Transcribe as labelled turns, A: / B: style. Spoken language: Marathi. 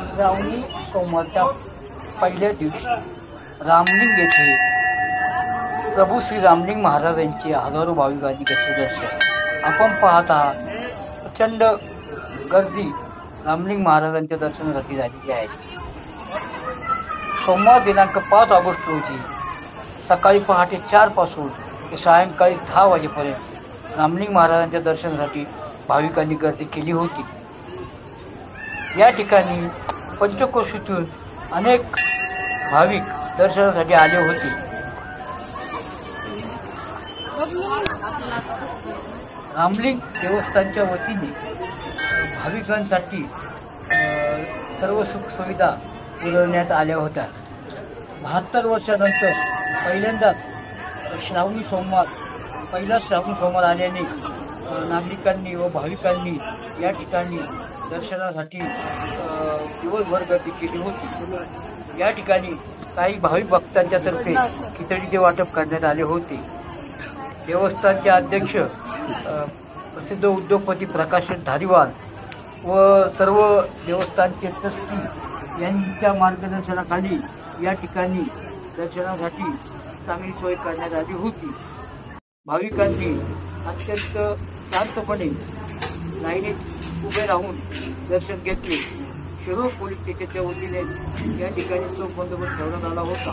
A: श्रावणी सोमवारच्या पहिल्या दिवशी रामलिंग येथे प्रभू श्री रामलिंग महाराजांचे हजारो भाविकांनी घेतले दर्शन। आपण पाहत आहात प्रचंड गर्दी रामलिंग महाराजांच्या दर्शनासाठी झालेली आहे। सोमवार दिनांक 5 ऑगस्ट रोजी सकाळी पहाटे 4 पासून ते सायंकाळी 10 वाजेपर्यंत रामलिंग महाराजांच्या दर्शनासाठी भाविकांनी गर्दी केली होती। या ठिकाणी पंचकोशीतून अनेक भाविक दर्शनासाठी आले होते। रामलिंग देवस्थानच्या वतीने भाविकांसाठी सर्व सुख सुविधा पुरवण्यात आल्या होत्या। 72 वर्षानंतर पहिल्यांदाच पहिला श्रावणी सोमवार आल्याने नागरिकांनी व भाविकांनी या ठिकाणी दर्शनासाठी दिवसभर गर्दी केली होती। या ठिकाणी काही भाविक भक्तांच्या तर्फे खिचडीचे वाटप करण्यात आले होते। देवस्थानचे अध्यक्ष प्रसिद्ध उद्योगपती प्रकाश धारीवाल व सर्व देवस्थानचे ट्रस्टी यांच्या मार्गदर्शनाखाली या ठिकाणी दर्शनासाठी चांगली सोय करण्यात आली होती। भाविकांनी अत्यंत शांतपणे लाईनीत उभे राहून दर्शन घेतले। शिरूर पोलीस स्टेशनच्या वतीने या ठिकाणी चोख बंदोबस्त ठेवण्यात आला होता।